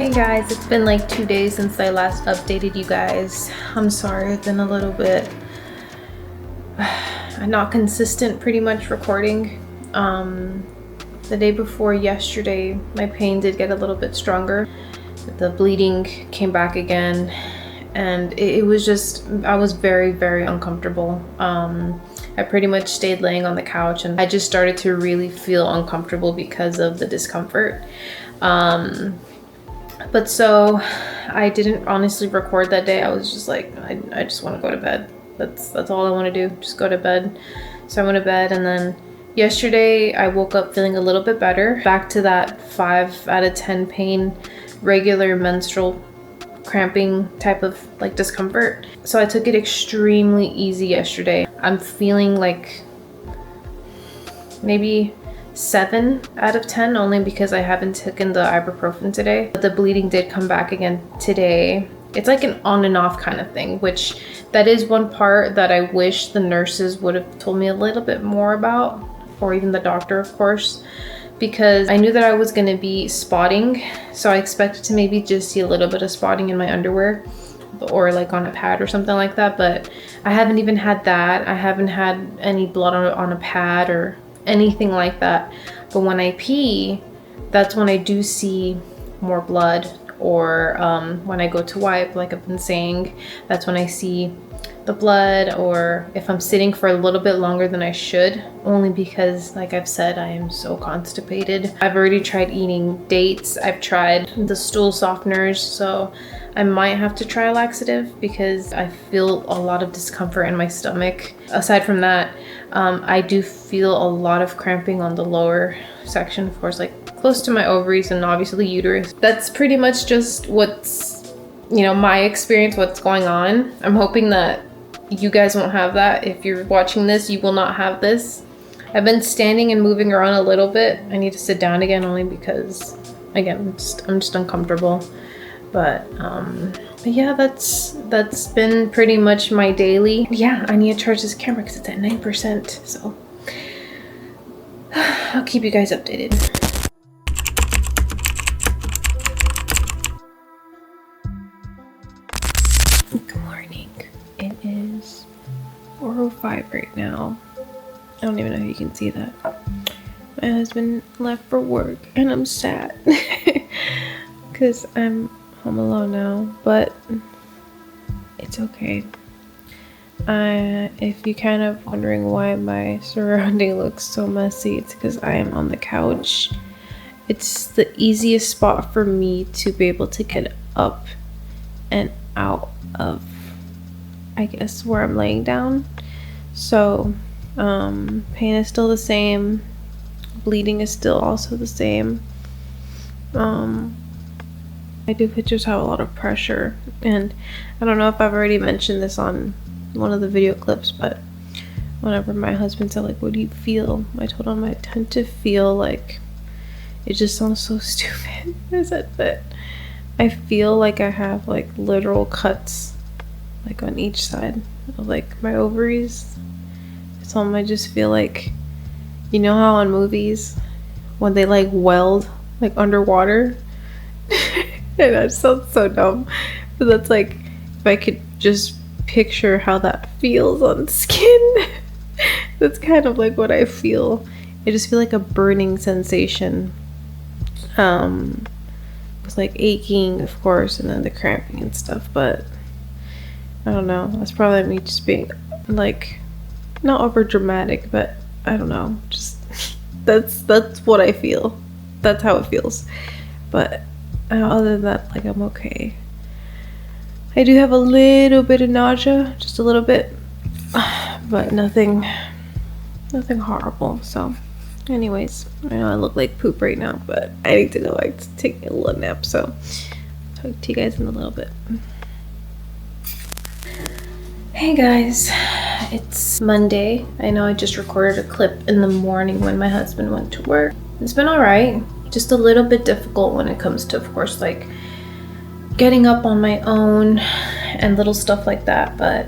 Hey guys, it's been like 2 days since I last updated you guys. I'm sorry, I've been a little bit not consistent pretty much recording. The day before yesterday, my pain did get a little bit stronger. The bleeding came back again, and it was just, I was very, very uncomfortable. I pretty much stayed laying on the couch, and I just started to really feel uncomfortable because of the discomfort. But so I didn't honestly record that day. I was just like, I just want to go to bed. That's all I want to do, just go to bed. So I went to bed, and then yesterday I woke up feeling a little bit better. Back to that 5 out of 10 pain, regular menstrual cramping type of like discomfort. So I took it extremely easy yesterday. I'm feeling like maybe 7 out of 10 only because I haven't taken the ibuprofen today. But the bleeding did come back again today. It's like an on and off kind of thing, which that is one part that I wish the nurses would have told me a little bit more about, or even the doctor, of course, because I knew that I was going to be spotting. So I expected to maybe just see a little bit of spotting in my underwear or like on a pad or something like that. But I haven't even had that. I haven't had any blood on a pad or anything like that. But when I pee, that's when I do see more blood, or when I go to wipe, like I've been saying, that's when I see the blood, or if I'm sitting for a little bit longer than I should, only because, like I've said, I am so constipated. I've already tried eating dates. I've tried the stool softeners, so I might have to try a laxative because I feel a lot of discomfort in my stomach. Aside from that, I do feel a lot of cramping on the lower section, of course, like close to my ovaries and obviously uterus. That's pretty much just what's, my experience, what's going on. I'm hoping that you guys won't have that. If you're watching this, you will not have this. I've been standing and moving around a little bit. I need to sit down again only because, again, I'm just uncomfortable. But yeah, that's been pretty much my daily. Yeah, I need to charge this camera because it's at 9%. So I'll keep you guys updated. Good morning. It is 4:05 right now. I don't even know if you can see that. My husband left for work and I'm sad because I'm home alone now, but it's okay. If you're kind of wondering why my surrounding looks so messy, it's because I am on the couch. It's the easiest spot for me to be able to get up and out of, I guess, where I'm laying down. So pain is still the same, bleeding is still also the same. I do just have a lot of pressure, and I don't know if I've already mentioned this on one of the video clips, but whenever my husband said, like, what do you feel? I told him I tend to feel like, it just sounds so stupid. I said that I feel like I have like literal cuts like on each side of like my ovaries. So I just feel like, you know how on movies when they like weld like underwater? And that sounds so dumb, but that's like, if I could just picture how that feels on skin, that's kind of like what I feel. I just feel like a burning sensation, with like aching, of course, and then the cramping and stuff. But I don't know, that's probably me just being like not over dramatic, but I don't know, just that's what I feel. That's how it feels. But other than that, like, I'm okay. I do have a little bit of nausea, just a little bit, but nothing horrible. So anyways, I know I look like poop right now, but I need to go like take a little nap. So I'll talk to you guys in a little bit. Hey guys, it's Monday. I know I just recorded a clip in the morning when my husband went to work. It's been all right. Just a little bit difficult when it comes to, of course, like getting up on my own and little stuff like that. But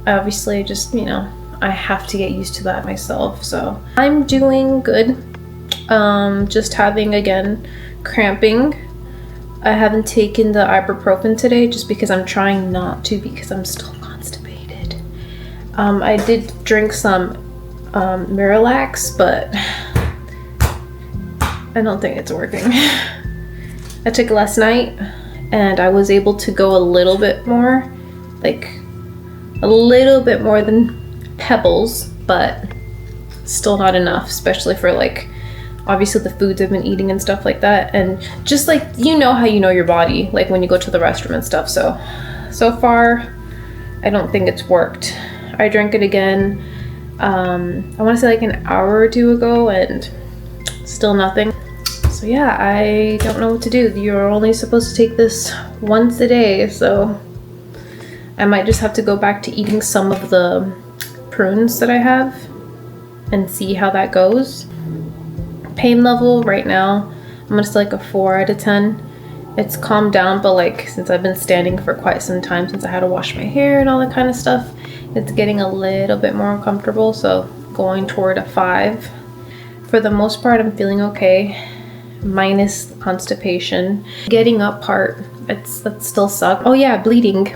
I obviously just, I have to get used to that myself. So I'm doing good. Just having, again, cramping. I haven't taken the ibuprofen today just because I'm trying not to, because I'm still constipated. I did drink some Miralax, but I don't think it's working. I took it last night and I was able to go a little bit more, like a little bit more than Pebbles, but still not enough, especially for like obviously the foods I've been eating and stuff like that. And just like, you know how you know your body, like when you go to the restroom and stuff. So far, I don't think it's worked. I drank it again, I want to say like an hour or two ago, and still nothing. So yeah, I don't know what to do. You're only supposed to take this once a day, so I might just have to go back to eating some of the prunes that I have and see how that goes. Pain level right now, I'm gonna say like a 4 out of 10. It's calmed down, but like since I've been standing for quite some time, since I had to wash my hair and all that kind of stuff, it's getting a little bit more uncomfortable, so going toward a 5. For the most part, I'm feeling okay, minus the constipation. Getting up part, that still sucks. Oh yeah, bleeding.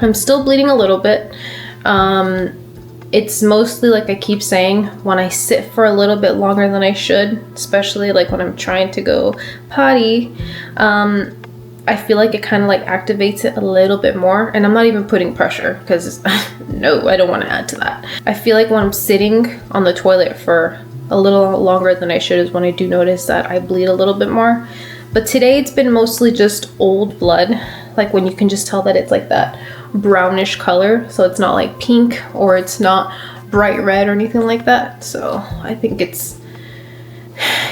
I'm still bleeding a little bit. It's mostly, like I keep saying, when I sit for a little bit longer than I should, especially like when I'm trying to go potty, I feel like it kind of like activates it a little bit more. And I'm not even putting pressure because no, I don't want to add to that. I feel like when I'm sitting on the toilet for a little longer than I should is when I do notice that I bleed a little bit more. But today it's been mostly just old blood, like when you can just tell that it's like that brownish color, so it's not like pink or it's not bright red or anything like that. So I think it's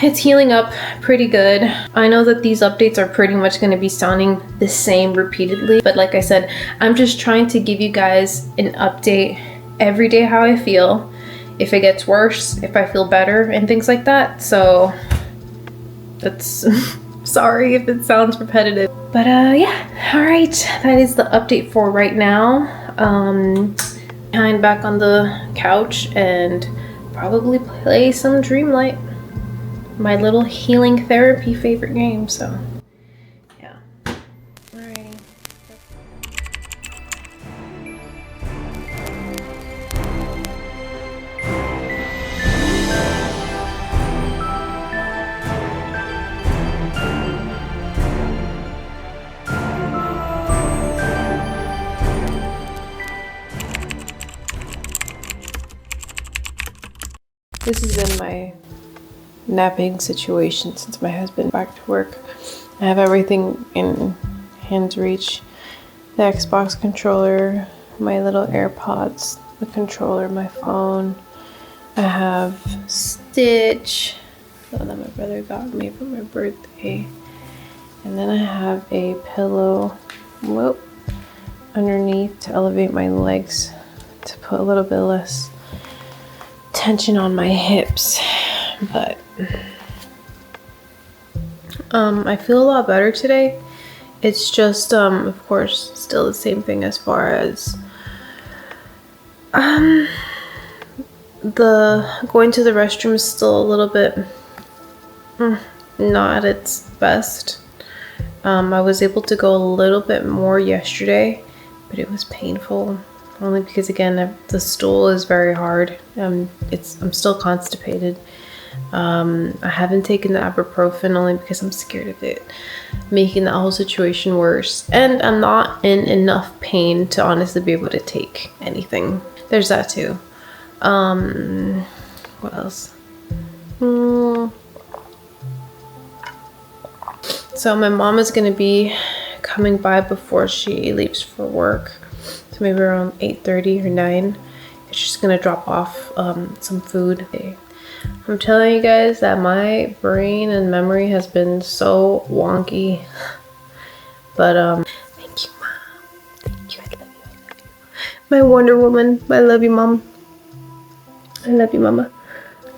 healing up pretty good. I know that these updates are pretty much going to be sounding the same repeatedly, but like I said, I'm just trying to give you guys an update every day how I feel, if it gets worse, if I feel better and things like that. So that's sorry if it sounds repetitive. But yeah, all right, that is the update for right now. I'm back on the couch and probably play some Dreamlight, my little healing therapy favorite game. So yeah, alrighty. This has been my napping situation since my husband back to work. I have everything in hand's reach. The Xbox controller, my little AirPods, the controller, my phone. I have Stitch, that my brother got me for my birthday. And then I have a pillow, underneath to elevate my legs, to put a little bit less tension on my hips. But I feel a lot better today. It's just of course still the same thing as far as the going to the restroom is still a little bit not at its best. I was able to go a little bit more yesterday, but it was painful. Only because, again, the stool is very hard. I'm still constipated. I haven't taken the ibuprofen only because I'm scared of it making the whole situation worse. And I'm not in enough pain to honestly be able to take anything. There's that too. What else? So my mom is going to be coming by before she leaves for work. Maybe around 8:30 or 9. She's gonna drop off some food. I'm telling you guys that my brain and memory has been so wonky. But thank you, Mom. Thank you. I love you. I love you. My Wonder Woman. I love you, Mom. I love you, Mama.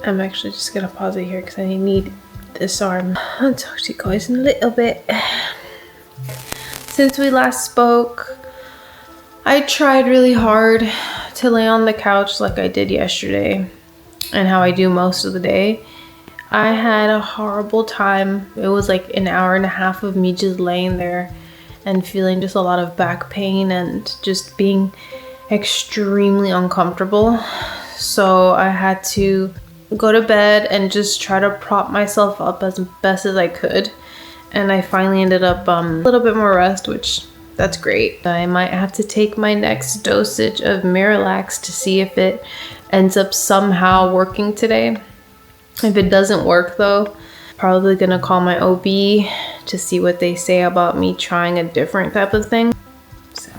I'm actually just gonna pause it here because I need this arm. I'll talk to you guys in a little bit. Since we last spoke, I tried really hard to lay on the couch like I did yesterday and how I do most of the day. I had a horrible time. It was like an hour and a half of me just laying there and feeling just a lot of back pain and just being extremely uncomfortable. So I had to go to bed and just try to prop myself up as best as I could. And I finally ended up a little bit more rest, which that's great. I might have to take my next dosage of Miralax to see if it ends up somehow working today. If it doesn't work though, probably gonna call my OB to see what they say about me trying a different type of thing. So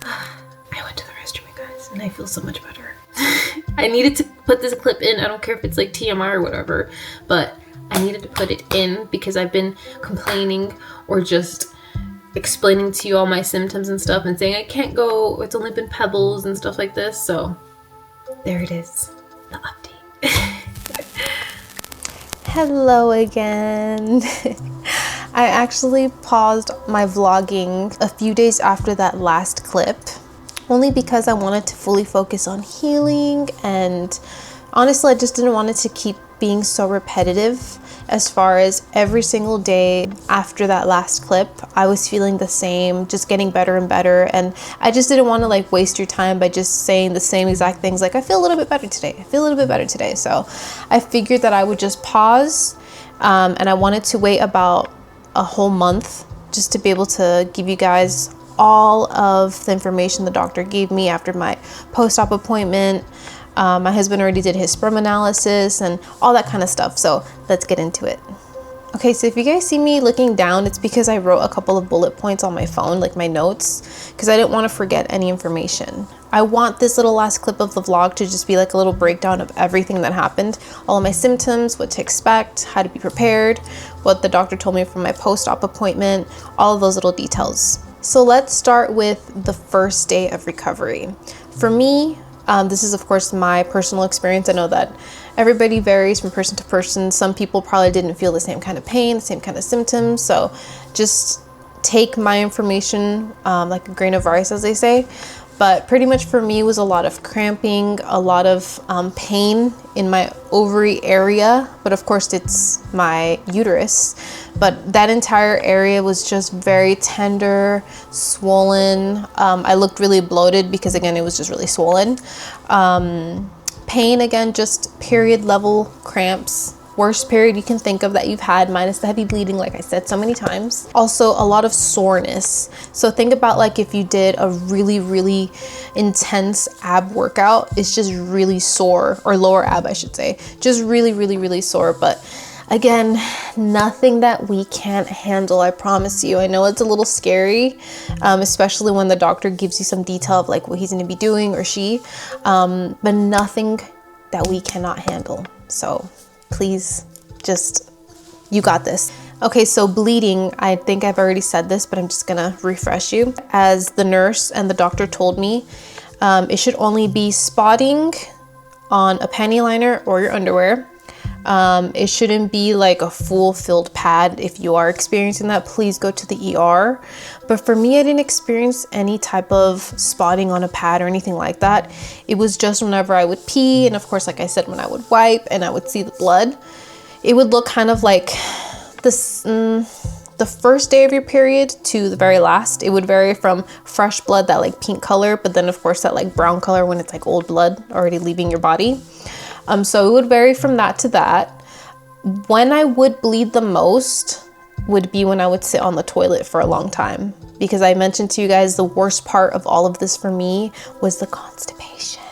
I went to the restroom, you guys, and I feel so much better. I needed to put this clip in. I don't care if it's like TMI or whatever, but I needed to put it in because I've been complaining or just explaining to you all my symptoms and stuff and saying I can't go, it's only been pebbles and stuff like this. So there it is, the update. Hello again. I actually paused my vlogging a few days after that last clip, only because I wanted to fully focus on healing, and honestly I just didn't want it to keep being so repetitive. As far as every single day after that last clip, I was feeling the same, just getting better and better, and I just didn't want to like waste your time by just saying the same exact things like I feel a little bit better today, I feel a little bit better today. So I figured that I would just pause, and I wanted to wait about a whole month just to be able to give you guys all of the information the doctor gave me after my post-op appointment. My husband already did his sperm analysis and all that kind of stuff. So let's get into it. Okay, so if you guys see me looking down, it's because I wrote a couple of bullet points on my phone, like my notes, because I didn't want to forget any information. I want this little last clip of the vlog to just be like a little breakdown of everything that happened, all of my symptoms, what to expect, how to be prepared, what the doctor told me from my post-op appointment, all of those little details. So let's start with the first day of recovery. For me, this is of course my personal experience. I know that everybody varies from person to person. Some people probably didn't feel the same kind of pain, the same kind of symptoms. So just take my information like a grain of rice, as they say. But pretty much for me, it was a lot of cramping, a lot of pain in my ovary area. But of course, it's my uterus. But that entire area was just very tender, swollen. I looked really bloated because, again, it was just really swollen. Pain, again, just period level cramps. Worst period you can think of that you've had, minus the heavy bleeding, like I said so many times. Also a lot of soreness. So think about like if you did a really, really intense ab workout, it's just really sore, or lower ab, I should say, just really, really, really sore. But again, nothing that we can't handle, I promise you. I know it's a little scary, especially when the doctor gives you some detail of like what he's gonna be doing, or she, but nothing that we cannot handle. So please, just, you got this. Okay, so bleeding, I think I've already said this, but I'm just gonna refresh you. As the nurse and the doctor told me, it should only be spotting on a panty liner or your underwear. It shouldn't be like a full filled pad. If you are experiencing that, please go to the ER. But for me, I didn't experience any type of spotting on a pad or anything like that. It was just whenever I would pee, and of course, like I said, when I would wipe and I would see the blood, it would look kind of like this, the first day of your period to the very last. It would vary from fresh blood, that like pink color, but then of course that like brown color when it's like old blood already leaving your body. So it would vary from that to that. When I would bleed the most would be when I would sit on the toilet for a long time, because I mentioned to you guys the worst part of all of this for me was the constipation.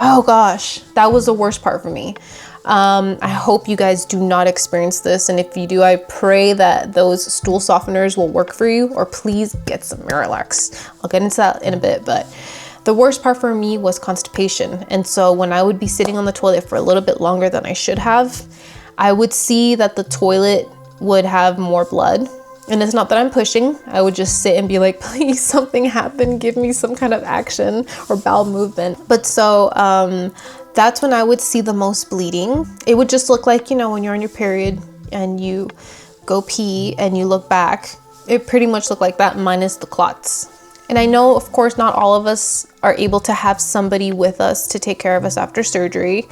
Oh gosh, that was the worst part for me. I hope you guys do not experience this, and if you do, I pray that those stool softeners will work for you, or please get some Miralax. I'll get into that in a bit, but the worst part for me was constipation. And so when I would be sitting on the toilet for a little bit longer than I should have, I would see that the toilet would have more blood. And it's not that I'm pushing. I would just sit and be like, please, something happened. Give me some kind of action or bowel movement. But so that's when I would see the most bleeding. It would just look like, you know, when you're on your period and you go pee and you look back, it pretty much looked like that, minus the clots. And I know, of course, not all of us are able to have somebody with us to take care of us after surgery.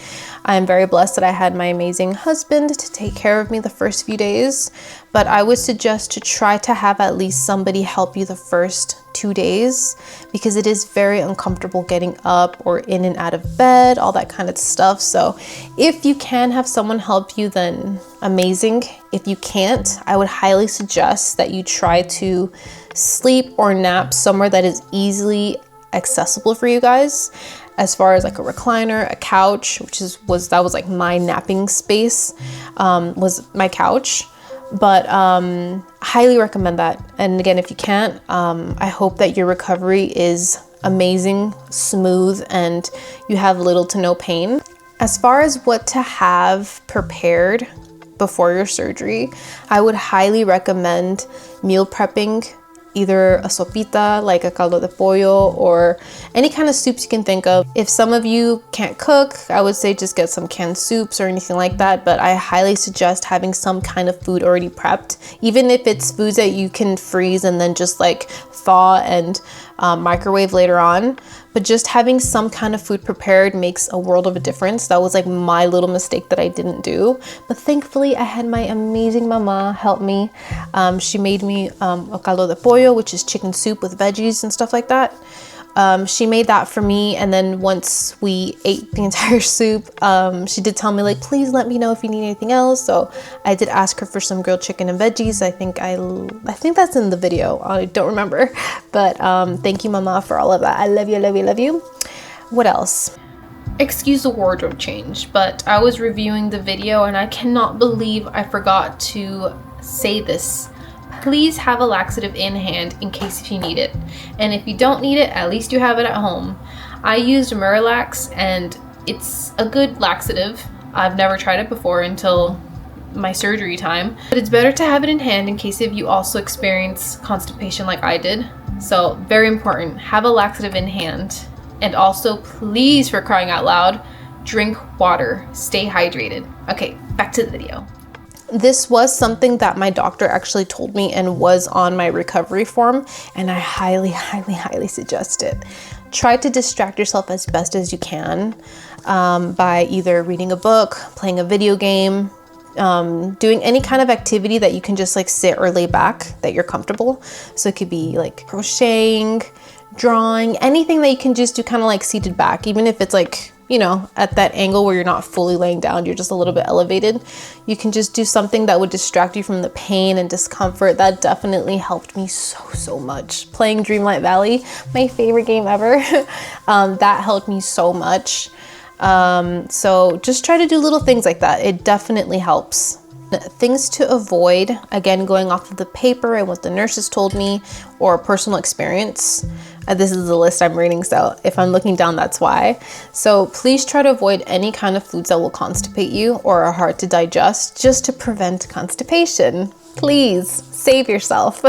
I'm very blessed that I had my amazing husband to take care of me the first few days, but I would suggest to try to have at least somebody help you the first 2 days, because it is very uncomfortable getting up or in and out of bed, all that kind of stuff. So if you can have someone help you, then amazing. If you can't, I would highly suggest that you try to sleep or nap somewhere that is easily accessible for you guys, as far as like a recliner, a couch, which was like my napping space, was my couch. But highly recommend that. And again, if you can't, I hope that your recovery is amazing, smooth, and you have little to no pain. As far as what to have prepared before your surgery, I would highly recommend meal prepping either a sopita like a caldo de pollo or any kind of soups you can think of. If some of you can't cook, I would say just get some canned soups or anything like that, but I highly suggest having some kind of food already prepped, even if it's foods that you can freeze and then just like thaw and microwave later on. But just having some kind of food prepared makes a world of a difference. That was like my little mistake that I didn't do. But thankfully I had my amazing mama help me. She made me a caldo de pollo, which is chicken soup with veggies and stuff like that. She made that for me, and then once we ate the entire soup, she did tell me like, please let me know if you need anything else. So I did ask her for some grilled chicken and veggies. I think that's in the video. I don't remember, but thank you, mama, for all of that. I love you, love you, love you. What else? Excuse the wardrobe change, but I was reviewing the video and I cannot believe I forgot to say this. Please have a laxative in hand in case if you need it. And if you don't need it, at least you have it at home. I used Miralax and it's a good laxative. I've never tried it before until my surgery time, but it's better to have it in hand in case if you also experience constipation like I did. So very important, have a laxative in hand. And also, please, for crying out loud, drink water, stay hydrated. Okay, back to the video. This was something that my doctor actually told me and was on my recovery form, and I highly, highly, highly suggest it. Try to distract yourself as best as you can by either reading a book, playing a video game, doing any kind of activity that you can just like sit or lay back that you're comfortable. So it could be like crocheting, drawing, anything that you can just do kind of like seated back, even if it's like, you know, at that angle where you're not fully laying down, you're just a little bit elevated. You can just do something that would distract you from the pain and discomfort. That definitely helped me so much. Playing Dreamlight Valley, my favorite game ever, that helped me so much. So just try to do little things like that. It definitely helps. Things to avoid, again, going off of the paper and what the nurses told me or personal experience. This is the list I'm reading, so if I'm looking down, that's why. So please try to avoid any kind of foods that will constipate you or are hard to digest, just to prevent constipation. Please save yourself.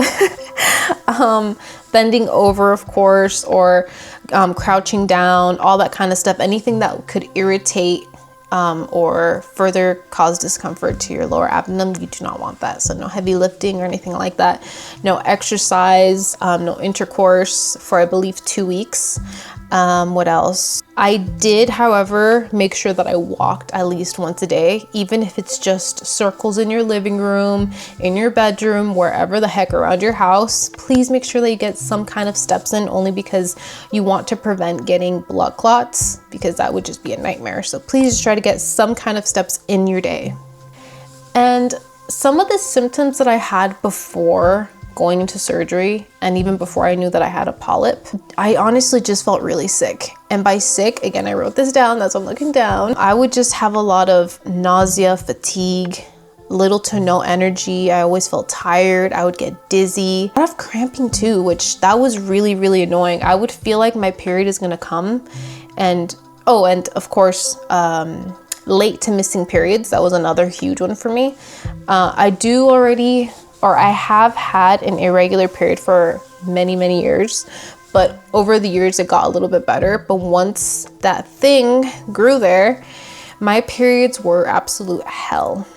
Bending over, of course, or crouching down, all that kind of stuff. Anything that could irritate or further cause discomfort to your lower abdomen, you do not want that. So no heavy lifting or anything like that. No exercise, no intercourse for I believe 2 weeks. What else? I did, however, make sure that I walked at least once a day, even if it's just circles in your living room, in your bedroom, wherever the heck around your house. Please make sure that you get some kind of steps in, only because you want to prevent getting blood clots, because that would just be a nightmare. So please just try to get some kind of steps in your day. And some of the symptoms that I had before going into surgery, and even before I knew that I had a polyp, I honestly just felt really sick. And by sick, again, I wrote this down, that's what I'm looking down. I would just have a lot of nausea, fatigue, little to no energy. I always felt tired. I would get dizzy. I have cramping too, which that was really, really annoying. I would feel like my period is gonna come. And of course, late to missing periods. That was another huge one for me. I have had an irregular period for many, many years, but over the years it got a little bit better. But once that thing grew there, my periods were absolute hell.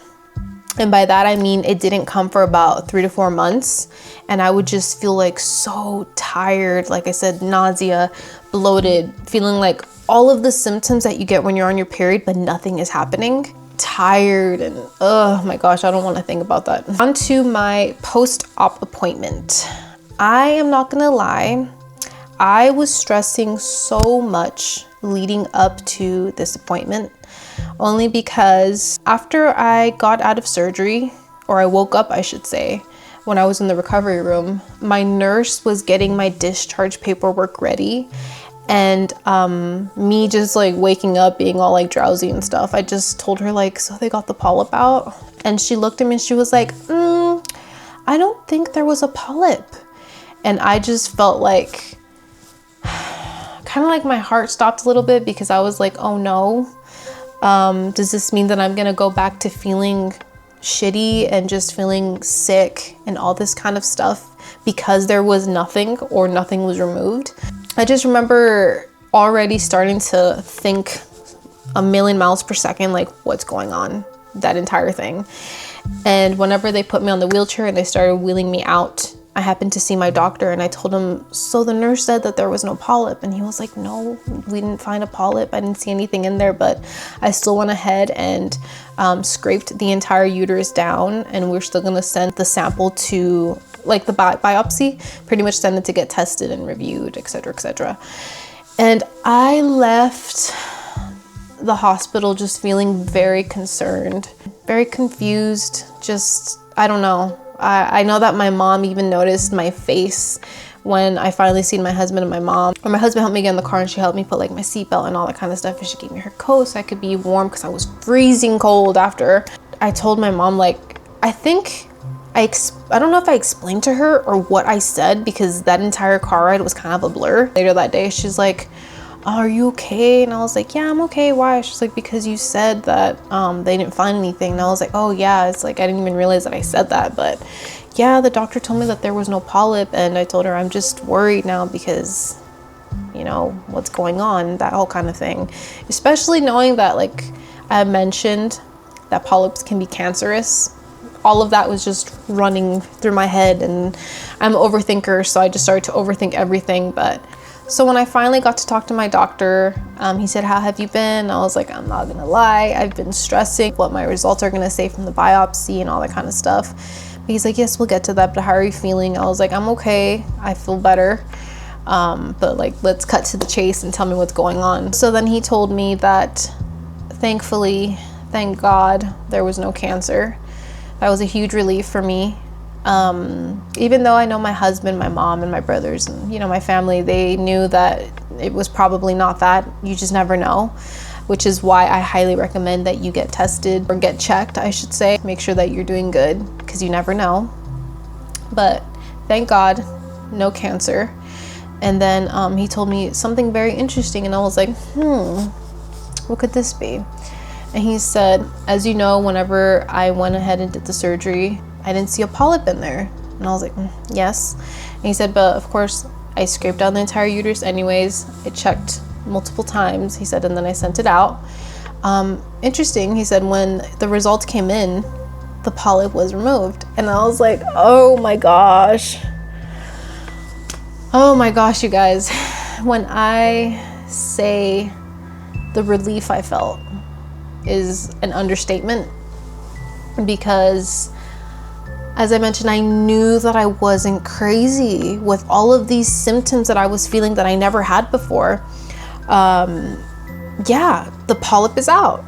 And by that, I mean, it didn't come for about 3 to 4 months. And I would just feel like so tired. Like I said, nausea, bloated, feeling like all of the symptoms that you get when you're on your period, but nothing is happening. Tired and oh my gosh, I don't want to think about that. On to my post-op appointment. I am not gonna lie, I was stressing so much leading up to this appointment. Only because after I got out of surgery, or I woke up, I should say, when I was in the recovery room, my nurse was getting my discharge paperwork ready. And me just like waking up being all like drowsy and stuff, I just told her like, so they got the polyp out? And she looked at me and she was like, I don't think there was a polyp. And I just felt like, kind of like my heart stopped a little bit, because I was like, oh no. Does this mean that I'm gonna go back to feeling shitty and just feeling sick and all this kind of stuff because there was nothing, or nothing was removed? I just remember already starting to think a million miles per second, like what's going on, that entire thing. And whenever they put me on the wheelchair and they started wheeling me out, I happened to see my doctor and I told him, so the nurse said that there was no polyp. And he was like, no, we didn't find a polyp. I didn't see anything in there, but I still went ahead and scraped the entire uterus down, and we're still gonna send the sample to like the biopsy, pretty much send it to get tested and reviewed, etc., etc. And I left the hospital just feeling very concerned, very confused, just, I don't know. I know that my mom even noticed my face when I finally seen my husband and my mom. Or my husband helped me get in the car and she helped me put like my seatbelt and all that kind of stuff. And she gave me her coat so I could be warm, because I was freezing cold after. I told my mom, like, I think I don't know if I explained to her or what I said, because that entire car ride was kind of a blur. Later that day, she's like, oh, are you okay? And I was like, yeah, I'm okay. Why? She's like, because you said that they didn't find anything. And I was like, oh yeah, it's like I didn't even realize that I said that, but yeah, the doctor told me that there was no polyp. And I told her I'm just worried now because, you know, what's going on, that whole kind of thing. Especially knowing that, like I mentioned, that polyps can be cancerous. All of that was just running through my head, and I'm an overthinker, so I just started to overthink everything. But so when I finally got to talk to my doctor, he said, how have you been? I was like, I'm not gonna lie, I've been stressing what my results are gonna say from the biopsy and all that kind of stuff. But he's like, yes, we'll get to that, but how are you feeling? I was like, I'm okay, I feel better. But like, let's cut to the chase and tell me what's going on. So then he told me that thankfully, thank God, there was no cancer. That was a huge relief for me. Even though I know my husband, my mom, and my brothers, and you know, my family, they knew that it was probably not that. You just never know, which is why I highly recommend that you get tested, or get checked, I should say. Make sure that you're doing good, because you never know. But thank God, no cancer. And then he told me something very interesting, and I was like, what could this be? And he said, as you know, whenever I went ahead and did the surgery, I didn't see a polyp in there. And I was like, yes. And he said, but of course, I scraped down the entire uterus anyways. I checked multiple times, he said, and then I sent it out. Interesting, he said, when the results came in, the polyp was removed. And I was like, oh my gosh. Oh my gosh, you guys. When I say the relief I felt is an understatement, because as I mentioned, I knew that I wasn't crazy with all of these symptoms that I was feeling that I never had before. Yeah, the polyp is out.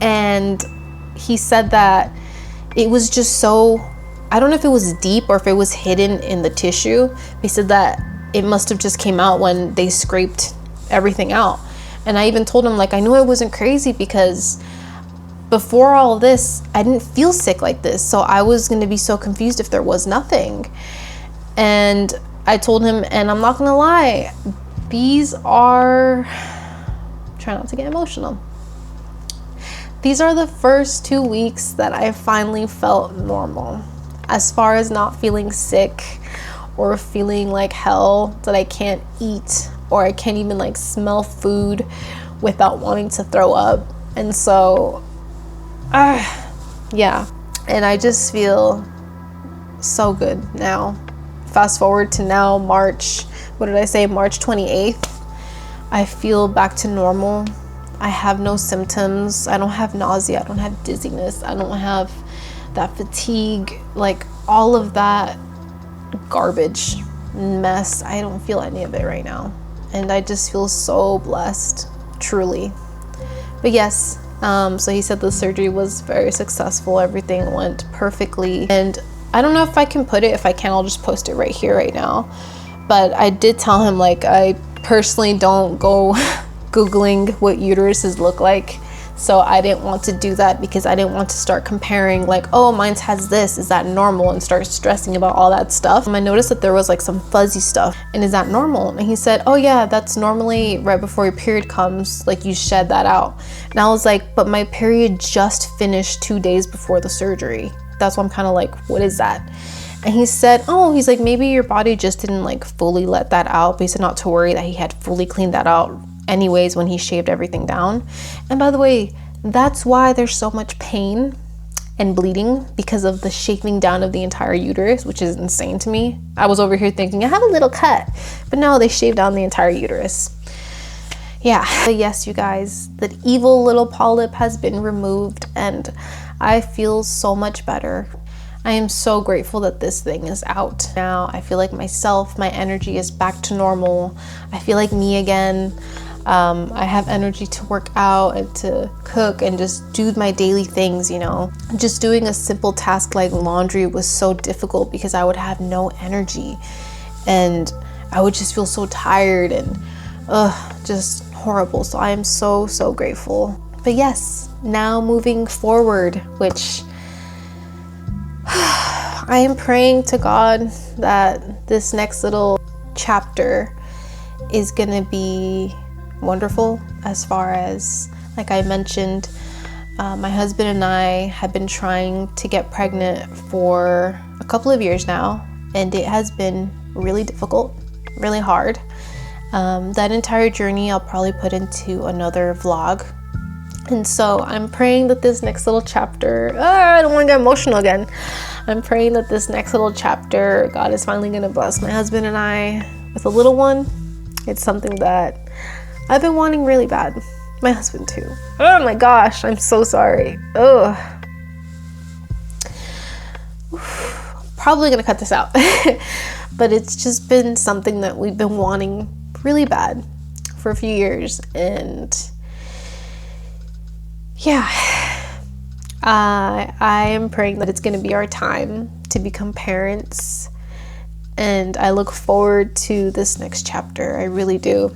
And he said that it was just so, I don't know if it was deep or if it was hidden in the tissue. He said that it must have just came out when they scraped everything out. And I even told him, like, I knew I wasn't crazy because before all this, I didn't feel sick like this. So I was going to be so confused if there was nothing. And I told him, and I'm not going to lie, these are, try not to get emotional. These are the first 2 weeks that I finally felt normal. As far as not feeling sick or feeling like hell, that I can't eat or I can't even like smell food without wanting to throw up. And so, yeah. And I just feel so good now. Fast forward to now, March 28th. I feel back to normal. I have no symptoms. I don't have nausea. I don't have dizziness. I don't have that fatigue, like all of that garbage mess. I don't feel any of it right now. And I just feel so blessed, truly. But yes, so he said the surgery was very successful. Everything went perfectly. And I don't know if I can put it. If I can, I'll just post it right here, right now. But I did tell him, like, I personally don't go Googling what uteruses look like. So I didn't want to do that because I didn't want to start comparing, like, oh, mine has this, is that normal? And start stressing about all that stuff. I noticed that there was like some fuzzy stuff, and is that normal? And he said, oh yeah, that's normally right before your period comes, like you shed that out. And I was like, but my period just finished 2 days before the surgery. That's why I'm kind of like, what is that? And he said, oh, he's like, maybe your body just didn't like fully let that out. But he said not to worry, that he had fully cleaned that out anyways when he shaved everything down. And by the way, that's why there's so much pain and bleeding, because of the shaving down of the entire uterus, which is insane to me. I was over here thinking I have a little cut, but no, they shaved down the entire uterus. Yeah, but yes, you guys, that evil little polyp has been removed, and I feel so much better. I am so grateful that this thing is out now. I feel like myself, my energy is back to normal. I feel like me again. I have energy to work out and to cook and just do my daily things, you know. Just doing a simple task like laundry was so difficult because I would have no energy and I would just feel so tired and just horrible. So I am so grateful. But yes, now moving forward, which I am praying to God that this next little chapter is gonna be wonderful. As far as, like I mentioned, my husband and I have been trying to get pregnant for a couple of years now, and it has been really difficult, really hard. That entire journey I'll probably put into another vlog. And so I'm praying that this next little chapter, I don't want to get emotional again. I'm praying that this next little chapter, God is finally going to bless my husband and I with a little one. It's something that I've been wanting really bad. My husband too. Oh my gosh, I'm so sorry. Ugh. Probably gonna cut this out. But it's just been something that we've been wanting really bad for a few years. And yeah, I am praying that it's gonna be our time to become parents. And I look forward to this next chapter. I really do.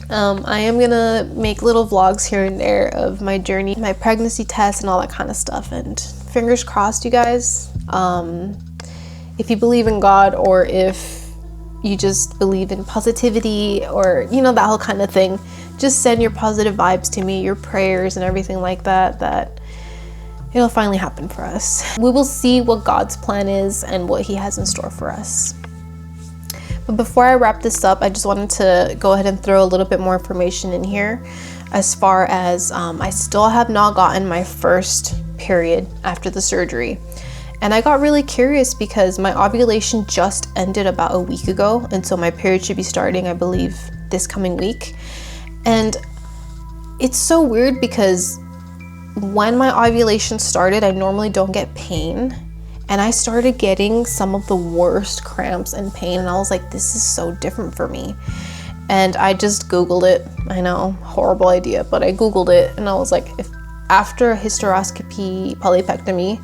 I am gonna make little vlogs here and there of my journey, my pregnancy test and all that kind of stuff, and fingers crossed, you guys. If you believe in God, or if you just believe in positivity, or you know, that whole kind of thing, just send your positive vibes to me, your prayers and everything like that, that it'll finally happen for us. We will see what God's plan is and what he has in store for us. But before I wrap this up, I just wanted to go ahead and throw a little bit more information in here, as far as I still have not gotten my first period after the surgery. And I got really curious because my ovulation just ended about a week ago, and so my period should be starting, I believe, this coming week. And it's so weird because when my ovulation started, I normally don't get pain. And I started getting some of the worst cramps and pain, and I was like, this is so different for me. And I just Googled it. I know, horrible idea, but I Googled it, and I was like, if after a hysteroscopy polypectomy,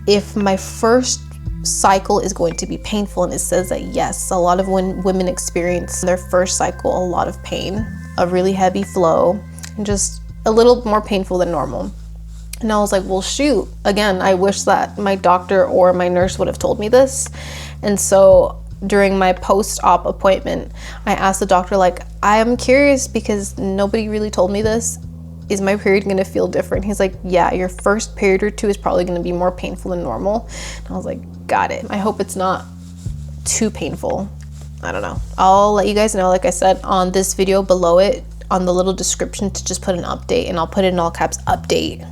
if my first cycle is going to be painful, and it says that yes, a lot of women experience their first cycle a lot of pain, a really heavy flow, and just a little more painful than normal. And I was like, well, shoot, again, I wish that my doctor or my nurse would have told me this. And so during my post-op appointment, I asked the doctor, like, I am curious because nobody really told me this. Is my period gonna feel different? He's like, yeah, your first period or two is probably gonna be more painful than normal. And I was like, got it. I hope it's not too painful. I don't know. I'll let you guys know, like I said, on this video below it, on the little description, to just put an update, and I'll put it in all caps, update.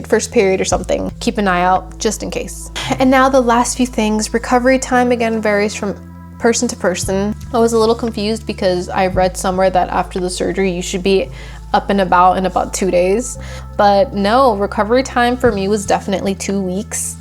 first period or something. Keep an eye out just in case. And now the last few things. Recovery time again varies from person to person. I was a little confused because I read somewhere that after the surgery you should be up and about in about 2 days, but no, recovery time for me was definitely 2 weeks.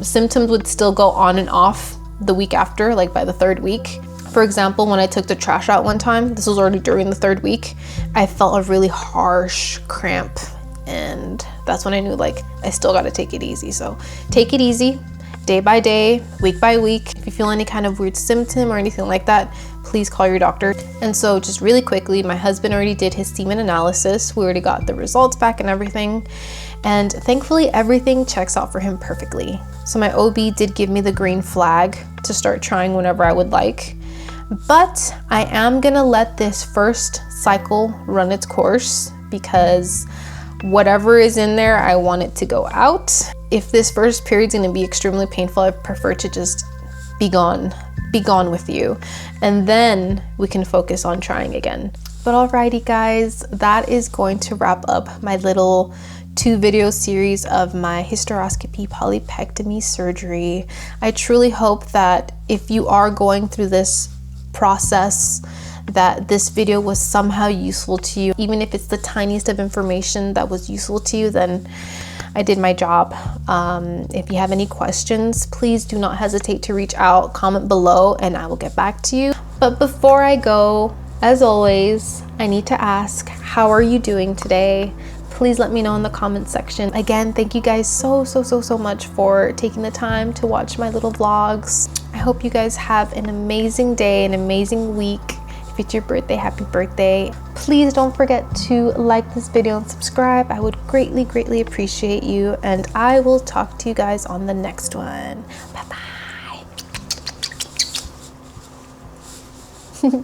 Symptoms would still go on and off the week after, like by the 3rd week. For example, when I took the trash out one time, this was already during the 3rd week, I felt a really harsh cramp, and that's when I knew like I still got to take it easy. So take it easy, day by day, week by week. If you feel any kind of weird symptom or anything like that, please call your doctor. And so just really quickly, my husband already did his semen analysis. We already got the results back and everything. And thankfully everything checks out for him perfectly. So my OB did give me the green flag to start trying whenever I would like. But I am gonna let this first cycle run its course because whatever is in there, I want it to go out. If this first period is gonna be extremely painful, I prefer to just be gone with you, and then we can focus on trying again. But alrighty guys, that is going to wrap up my little 2-video series of my hysteroscopy polypectomy surgery. I truly hope that if you are going through this process, that this video was somehow useful to you. Even if it's the tiniest of information that was useful to you, then I did my job. If you have any questions, please do not hesitate to reach out, comment below, and I will get back to you. But before I go, as always, I need to ask, how are you doing today? Please let me know in the comment section. Again, thank you guys so much for taking the time to watch my little vlogs. I hope you guys have an amazing day, an amazing week. If it's your birthday, happy birthday. Please don't forget to like this video and subscribe. I would greatly appreciate you, and I will talk to you guys on the next one. Bye bye.